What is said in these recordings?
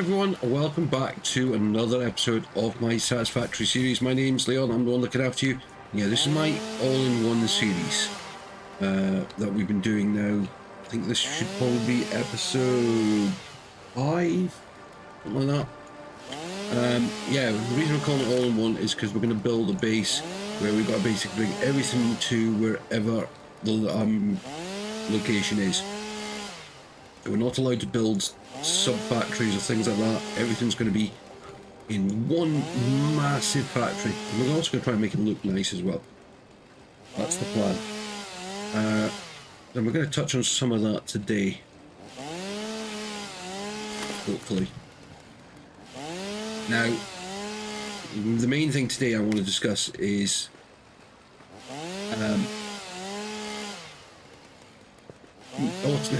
everyone, welcome back to another episode of my Satisfactory series. My name's Leon, I'm the one looking after you. Yeah, this is my all-in-one series that we've been doing now. I think this should probably be episode 5, something like that. Yeah, the reason we're calling it all-in-one is because we're going to build a base where we've got to basically bring everything to wherever the location is. We're not allowed to build sub-factories or things like that. Everything's going to be in one massive factory. And we're also going to try and make it look nice as well. That's the plan. And we're going to touch on some of that today. Hopefully. Now, the main thing today I want to discuss is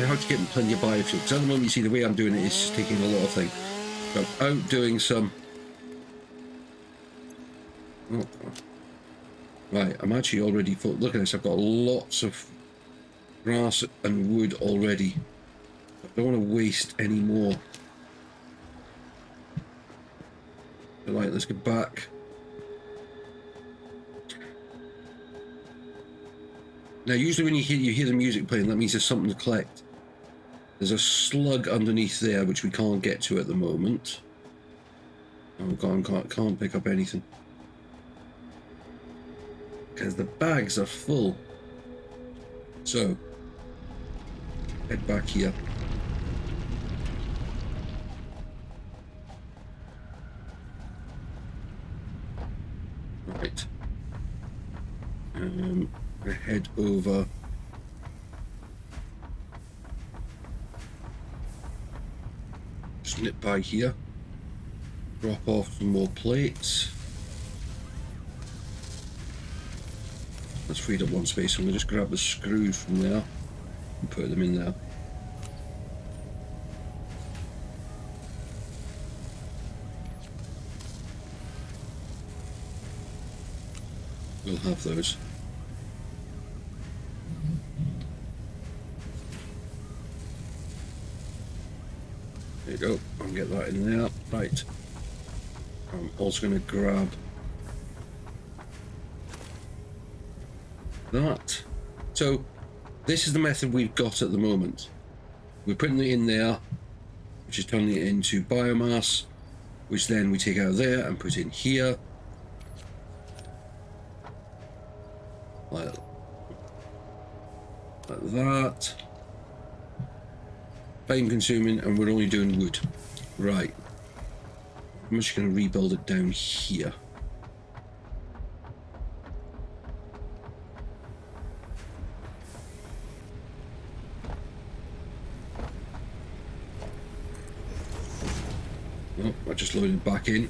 how to get plenty of biofuel, because at the moment you see the way I'm doing it is just taking a lot of things. So I'm out doing some right, I'm actually already full. Look at this, I've got lots of grass and wood already. I don't want to waste any more. Right, let's get back. Now, usually when you hear the music playing, that means there's something to collect. There's a slug underneath there, which we can't get to at the moment. Oh god, can't pick up anything. Because the bags are full. So, head back here. Right. Head over. Just nip by here. Drop off some more plates. That's freed up one space. I'm going to just grab the screws from there and put them in there. We'll have those. There you go, I'll get that in there. Right. I'm also going to grab that. So, this is the method we've got at the moment. We're putting it in there, which is turning it into biomass, which then we take out of there and put in here. Like that. Time consuming, and we're only doing wood. Right. I'm just going to rebuild it down here. Oh, I just loaded it back in.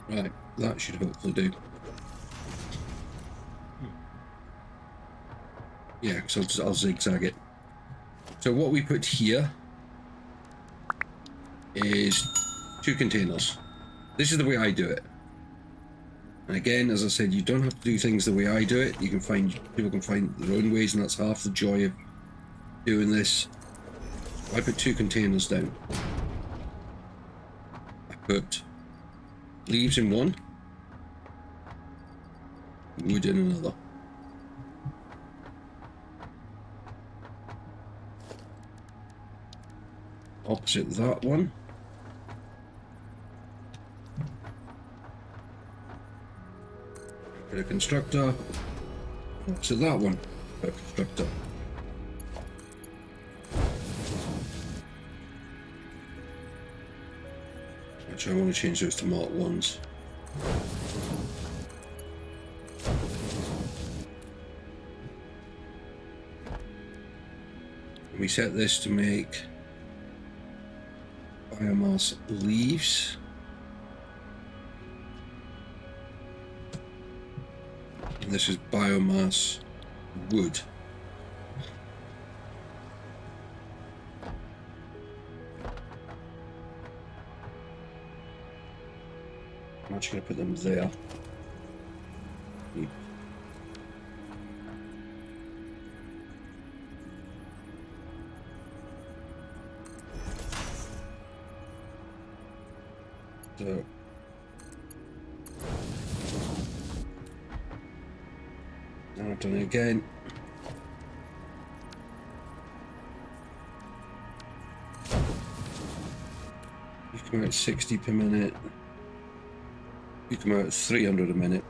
Right, that should hopefully do. Yeah, because I'll zigzag it. So what we put here is 2 containers. This is the way I do it. And again, as I said, you don't have to do things the way I do it. People can find their own ways, and that's half the joy of doing this. I put 2 containers down. I put leaves in one, wood in another. Opposite that one. Put a constructor. Opposite that one. Put a constructor. Actually, I want to change those to marked ones. We set this to make biomass leaves. And this is biomass wood. I'm actually going to put them there. So now I've done it again. You come out at 60 per minute. You come out at 300 a minute.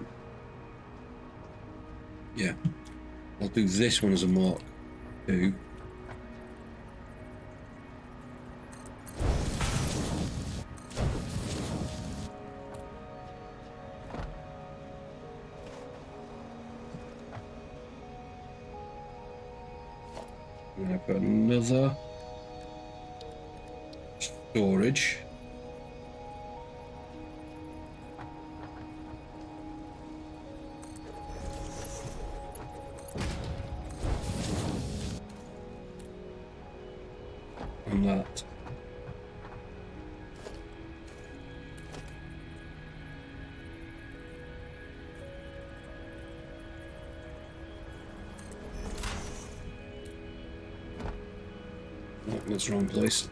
Yeah. I'll do this one as a Mark 2. And I've got another storage. On that. Oh, that's the wrong place.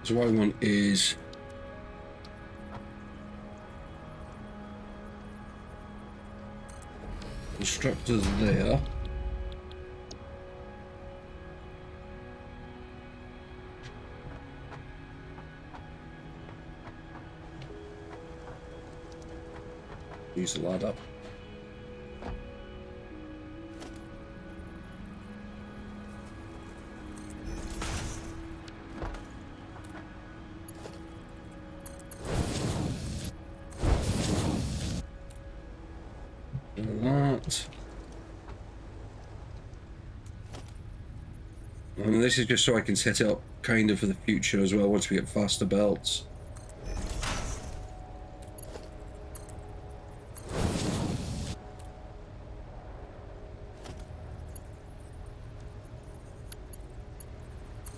So what I want is constructors there. Use the ladder. That. And this is just so I can set it up kind of for the future as well once we get faster belts.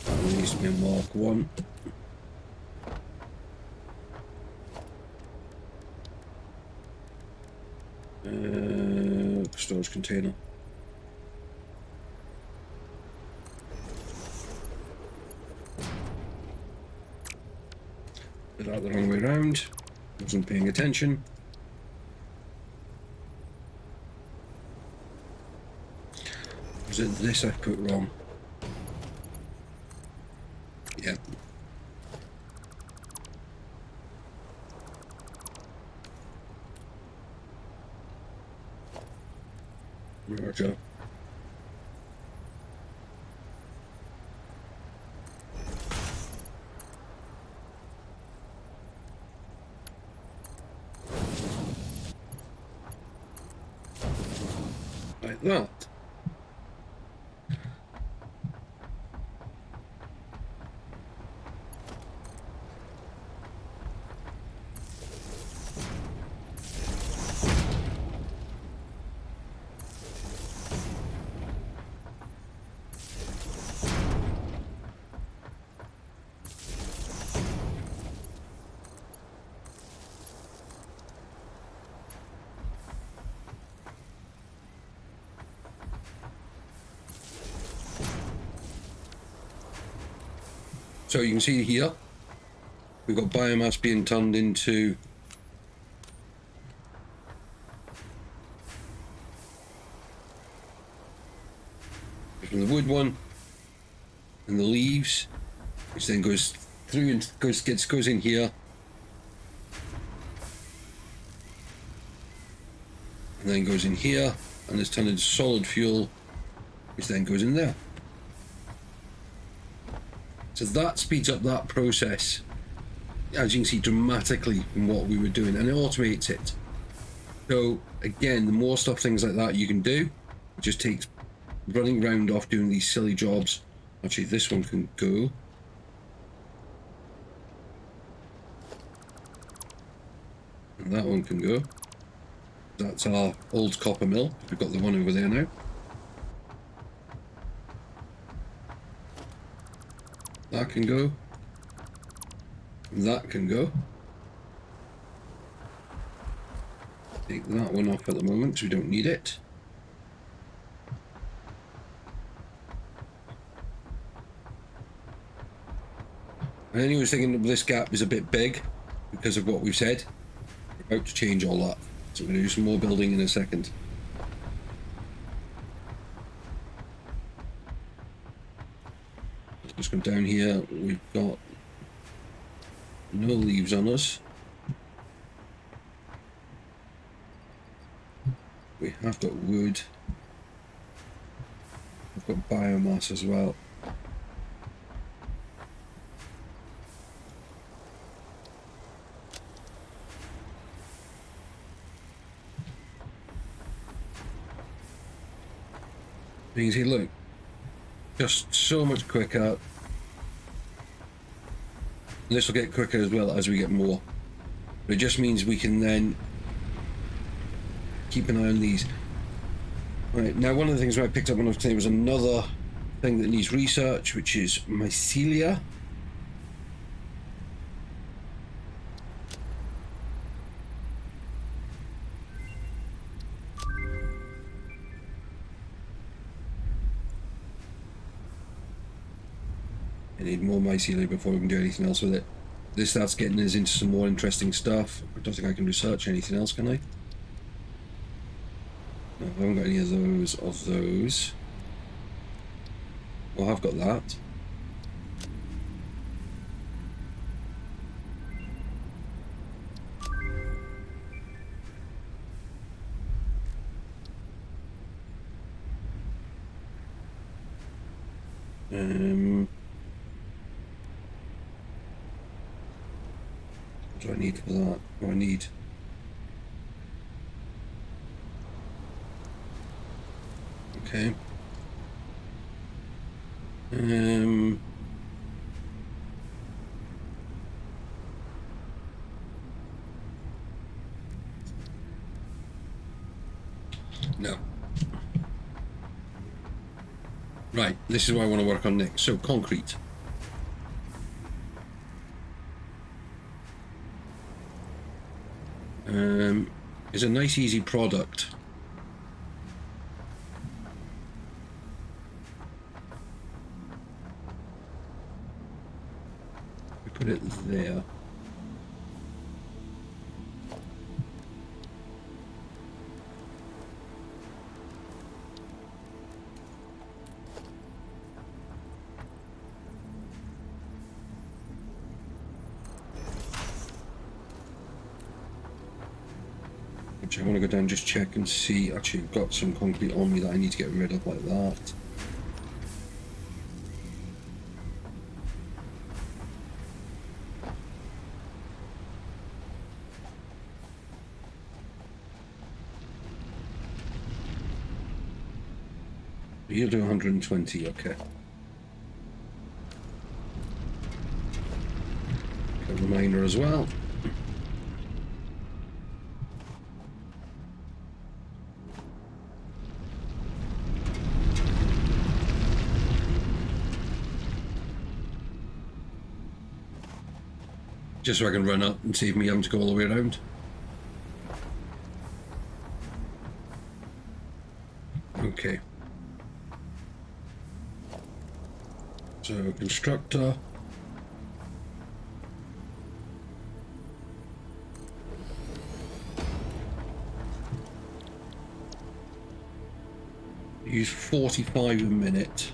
It needs to be a Mark 1. Storage container. Did that the wrong way around. Wasn't paying attention. Was it this I put wrong? Yeah. Roger. Like that. So you can see here, we've got biomass being turned into from the wood one and the leaves, which then goes through and goes in here, and then goes in here, and is turned into solid fuel, which then goes in there. So that speeds up that process, as you can see, dramatically from what we were doing, and it automates it. So again, the more stuff, things like that you can do, it just takes running around off doing these silly jobs. Actually, this one can go. And that one can go. That's our old copper mill. We've got the one over there now. That can go. That can go. Take that one off at the moment because we don't need it. And then he was thinking this gap is a bit big because of what we've said. We're about to change all that. So we're going to do some more building in a second. Let's just come down here. We've got no leaves on us. We have got wood. We've got biomass as well. You can see, look, just so much quicker. This will get quicker as well as we get more. But it just means we can then keep an eye on these. Right, now one of the things I picked up on today was another thing that needs research, which is mycelia. I need more mycelia before we can do anything else with it. This starts getting us into some more interesting stuff. I don't think I can research anything else, can I? No, I haven't got any of those. Well, I've got that. What do I need for that? What do I need? Okay. No. Right, this is what I want to work on next. So, concrete. Is a nice easy product. We put it there. I want to go down and just check and see. Actually, I've got some concrete on me that I need to get rid of, like that. You'll do 120, okay. Got the miner as well. Just so I can run up and save me having to go all the way around. Okay. So, constructor. Use 45 a minute.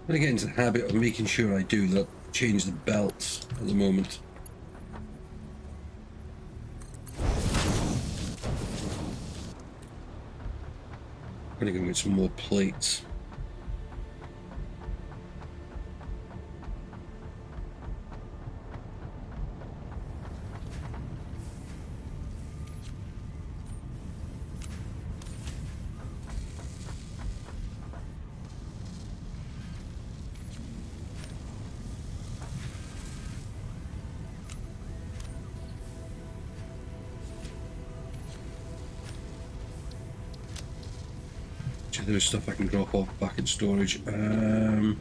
I'm going to get into the habit of making sure I do that, change the belts at the moment. I'm going to go get some more plates. There's stuff I can drop off back in storage. So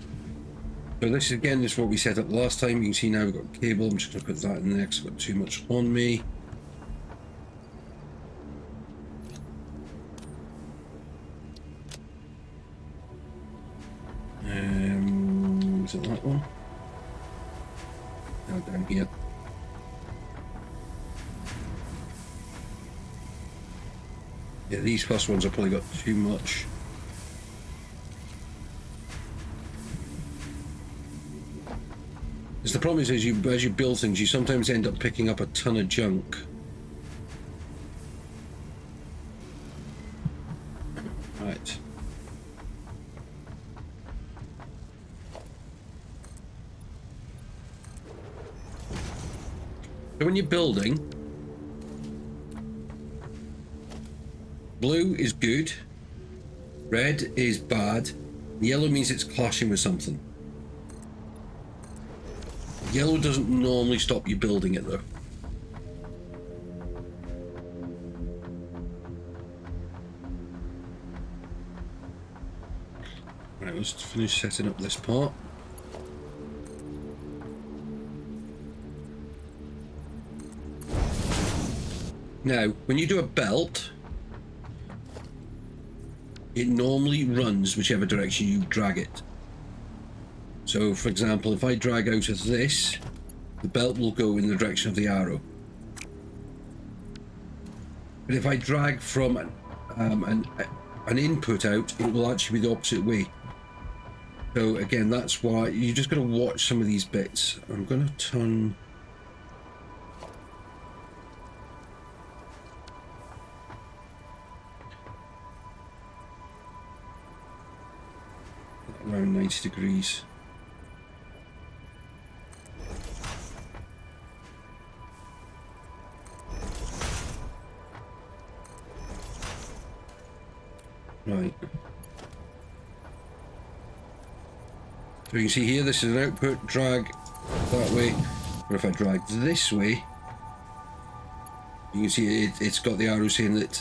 this is what we set up last time. You can see now we've got a cable. I'm just going to put that in there because I've got too much on me. Is it that one? No, down here. Yeah, these first ones I've probably got too much. The problem is, as you build things, you sometimes end up picking up a ton of junk. Right. So when you're building, blue is good, red is bad, yellow means it's clashing with something. Yellow doesn't normally stop you building it though. Right, let's finish setting up this part. Now, when you do a belt, it normally runs whichever direction you drag it. So, for example, if I drag out of this, the belt will go in the direction of the arrow. But if I drag from an input out, it will actually be the opposite way. So again, that's why you just got to watch some of these bits. I'm going to turn... around 90 degrees. Right. So you can see here, this is an output, drag that way. But if I drag this way, you can see it's got the arrow saying that.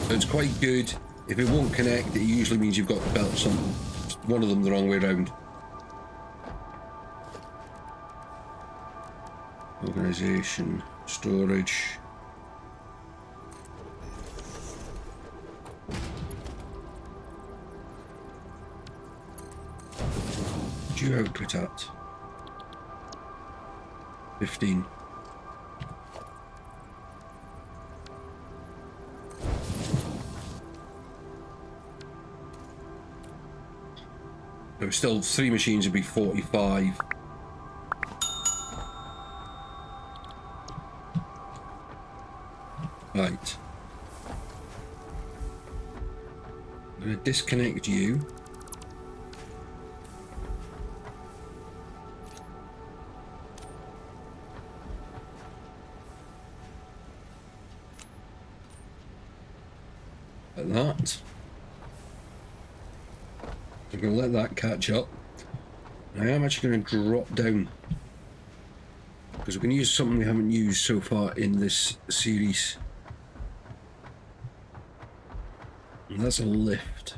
So it's quite good. If it won't connect, it usually means you've got belts on one of them the wrong way around. Organization, storage. You output at 15. So still 3 machines would be 45. Right. I'm going to disconnect you. Like that. I'm going to let that catch up. I am actually going to drop down because we're going to use something we haven't used so far in this series. And that's a lift.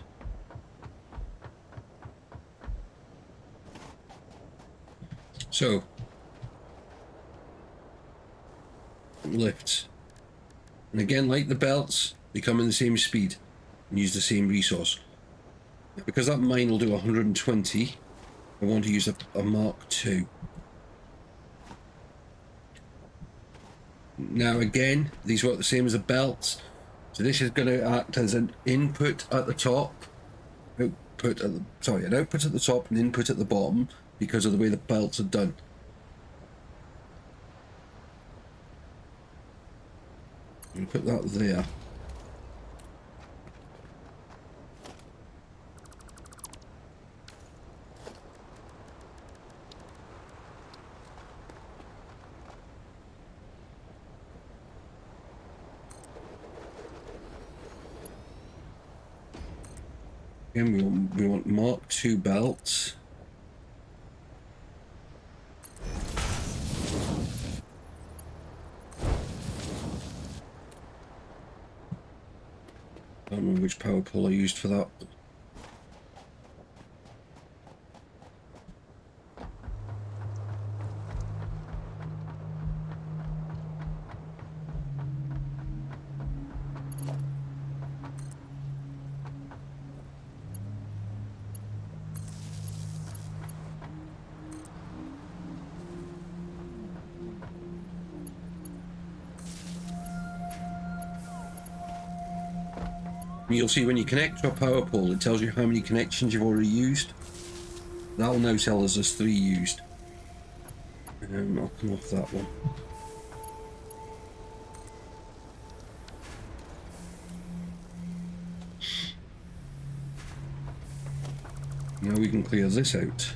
So, lifts. And again, like the belts, they come in the same speed and use the same resource. Because that mine will do 120, I want to use a Mark II. Now again, these work the same as the belts. So this is going to act as an input at the top, output at the, sorry, an output at the top and input at the bottom because of the way the belts are done. I'm going to put that there. Again, we want Mark II belts. I don't remember which power pole I used for that. You'll see when you connect to a power pole, it tells you how many connections you've already used. That will now tell us there's 3 used. I'll come off that one. Now we can clear this out.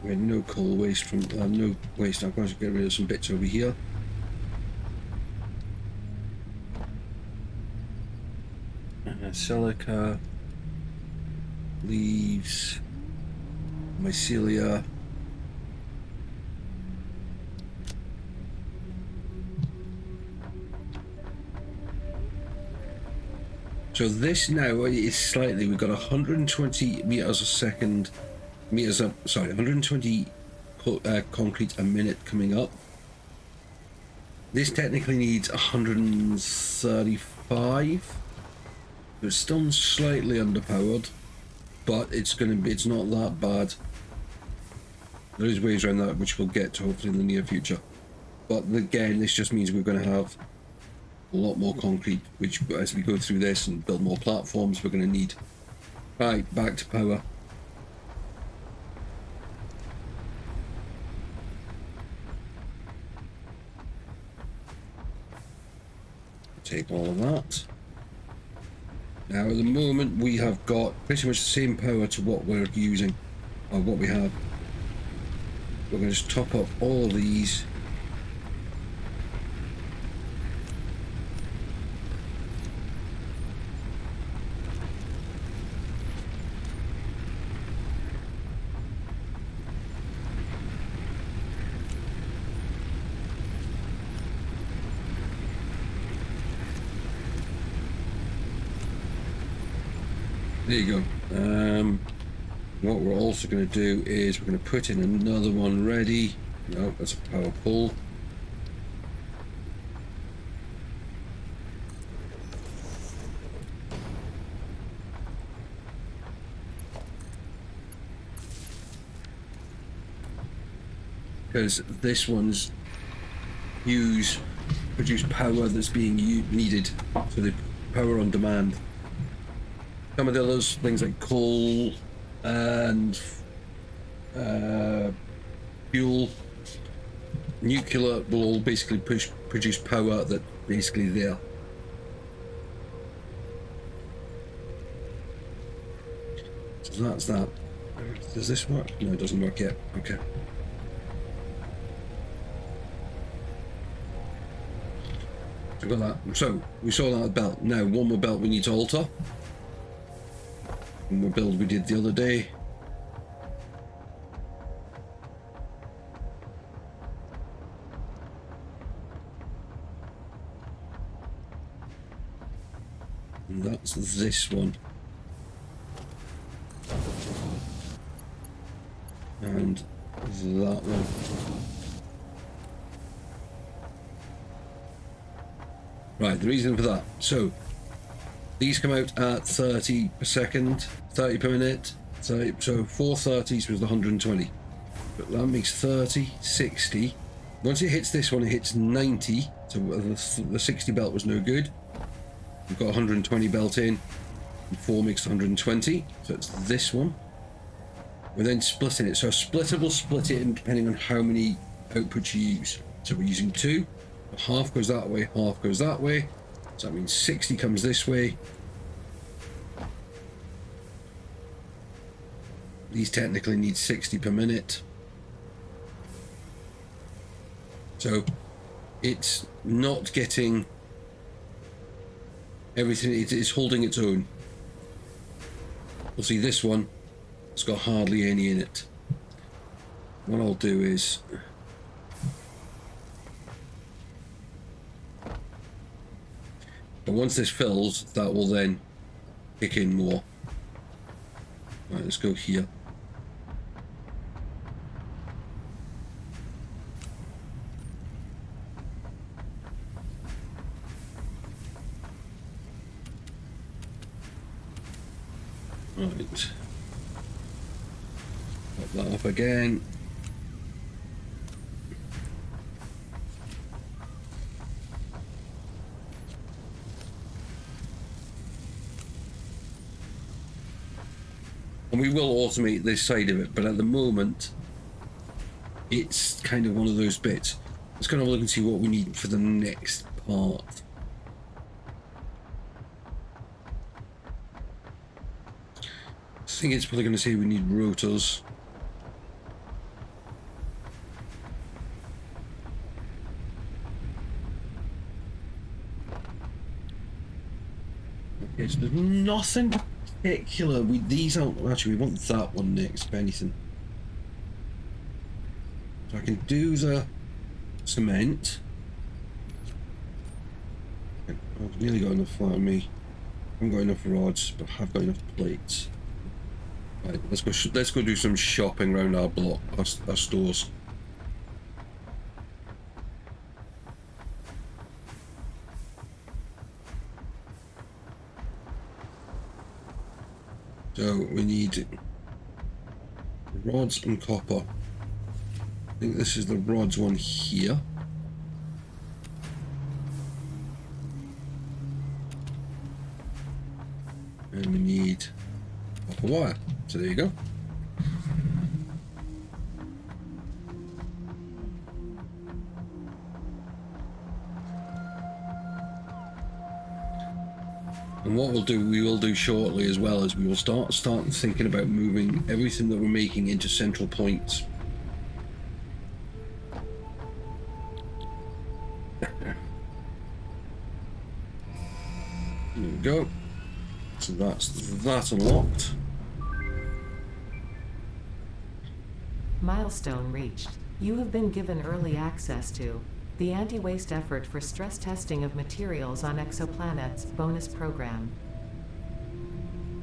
We had no coal waste from no waste. I'm going to get rid of some bits over here. Silica, leaves, mycelia. So this now is slightly, we've got 120 meters a second, sorry, 120 concrete a minute coming up. This technically needs 135. It's still slightly underpowered, but it's not that bad. There is ways around that which we'll get to hopefully in the near future. But again, this just means we're going to have a lot more concrete, which as we go through this and build more platforms, we're going to need. Right, back to power. Take all of that. Now at the moment we have got pretty much the same power to what we're using, or what we have. We're going to just top up all of these. There you go. What we're also going to do is we're going to put in another one ready. No, that's a power pull. Because this one's produce power that's being needed for the power on demand. Some of the others, things like coal and fuel, nuclear, will all basically produce power that basically there. So that's that. Does this work? No, it doesn't work yet. Okay. So we got that. So we saw that belt. Now one more belt we need to alter. One more build we did the other day. And that's this one. And that one. Right, the reason for that. So these come out at 30 per second, 30 per minute. 30, so 430s was the 120. But that makes 30, 60. Once it hits this one, it hits 90. So the 60 belt was no good. We've got 120 belt in. And 4 makes 120. So it's this one. We're then splitting it. So a splitter will split it in depending on how many outputs you use. So we're using 2. Half goes that way, half goes that way. So that means 60 comes this way. These technically need 60 per minute. So it's not getting everything, it's holding its own. We'll see this one, it's got hardly any in it. What I'll do is but once this fills, that will then kick in more. Right, let's go here. Right. Pop that up again. And we will automate this side of it, but at the moment, it's kind of one of those bits. Let's kind of look and see what we need for the next part. I think it's probably going to say we need rotors. Okay, so there's nothing particular. These aren't actually. We want that one next, if anything. So I can do the cement. I've nearly got enough for me. I haven't got enough rods, but I have got enough plates. Right, let's go do some shopping around our block, our stores. So we need rods and copper. I think this is the rods one here. And we need copper wire. So there you go. And what we will do shortly as well is we will start thinking about moving everything that we're making into central points. There we go. So that's that unlocked. Milestone reached. You have been given early access to the Anti-Waste Effort for Stress Testing of Materials on Exoplanets bonus program.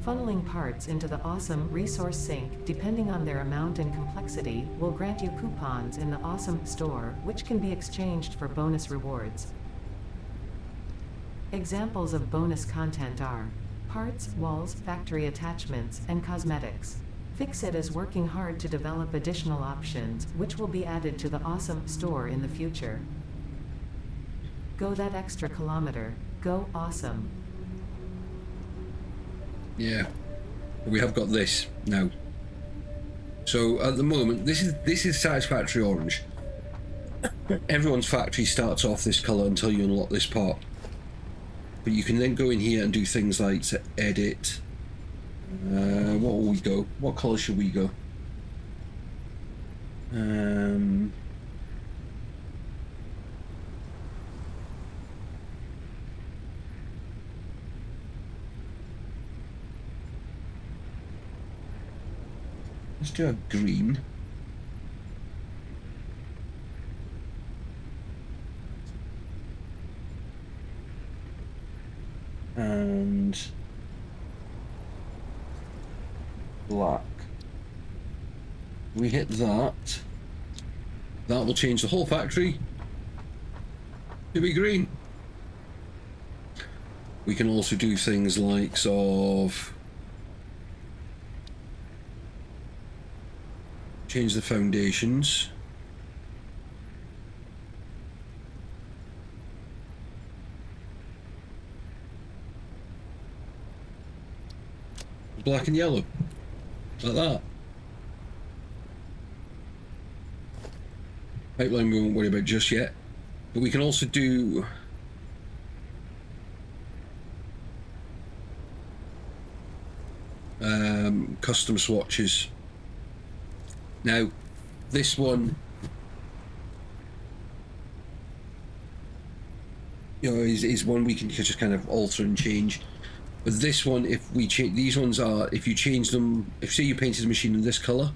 Funneling parts into the Awesome Resource Sink, depending on their amount and complexity, will grant you coupons in the Awesome Store, which can be exchanged for bonus rewards. Examples of bonus content are parts, walls, factory attachments, and cosmetics. Fixit is working hard to develop additional options, which will be added to the Awesome Store in the future. Go that extra kilometer. Go awesome. Yeah, we have got this now. So at the moment, this is Satisfactory orange. Everyone's factory starts off this color until you unlock this part. But you can then go in here and do things like to edit. What will we go? What color should we go? Let's do a green. And black. We hit that. That will change the whole factory to be green. We can also do things like of change the foundations. Black and yellow, like that. Pipeline we won't worry about just yet, but we can also do custom swatches. Now, this one, you know, is one we can just kind of alter and change. But this one, if we change, these ones are, if you change them, if say you painted a machine in this color,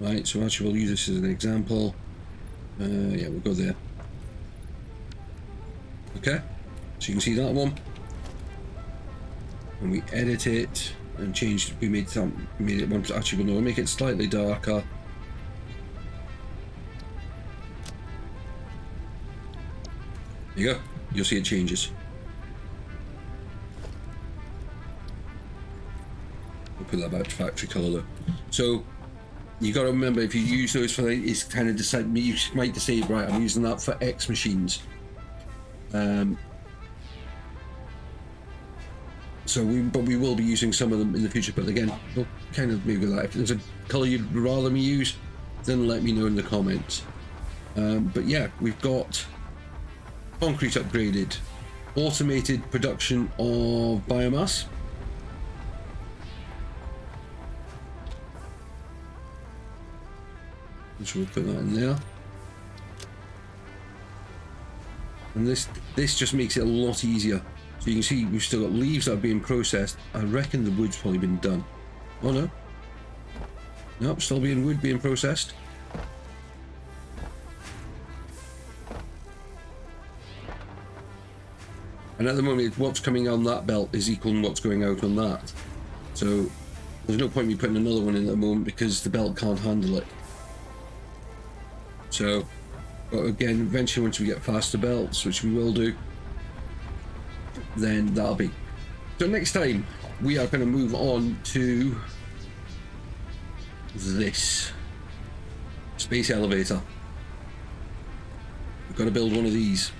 right? So actually, we'll use this as an example. Yeah, we'll go there. Okay, so you can see that one, and we edit it and changed. We made it one. Actually, we'll make it slightly darker. There you go. You'll see it changes. We'll put that back to factory color though. So you got to remember, if you use those for, it's kind of decide. You might decide, right, I'm using that for X machines. So we will be using some of them in the future, but again, we'll kind of move with that. If there's a color you'd rather me use, then let me know in the comments. But yeah, we've got concrete upgraded, automated production of biomass. So we'll put that in there. And this just makes it a lot easier. So you can see we've still got leaves that are being processed. I reckon the wood's probably been done. Oh no. Nope, still wood being processed. And at the moment, what's coming on that belt is equal to what's going out on that. So there's no point me putting another one in at the moment because the belt can't handle it. So, but again, eventually once we get faster belts, which we will do, then that'll be. So next time we are going to move on to this space elevator. We've got to build one of these.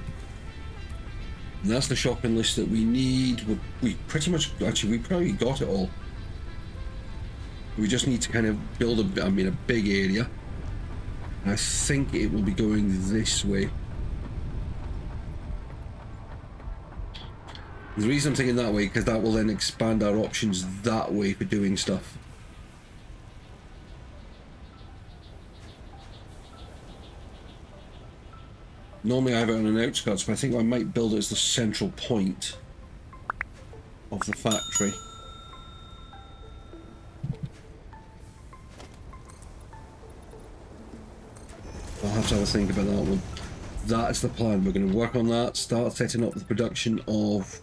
And that's the shopping list that we need. We pretty much, actually, we probably got it all. We just need to kind of build a big area. And I think it will be going this way. The reason I'm thinking that way, because that will then expand our options that way for doing stuff. Normally I have it on an outskirts, but I think I might build it as the central point of the factory. I'll have to have a think about that one. That's the plan. We're going to work on that, start setting up the production of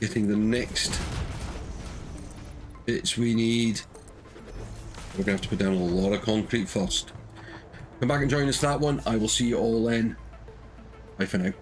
getting the next bits we need. We're going to have to put down a lot of concrete first. Come back and join us for that one. I will see you all then. Bye for now.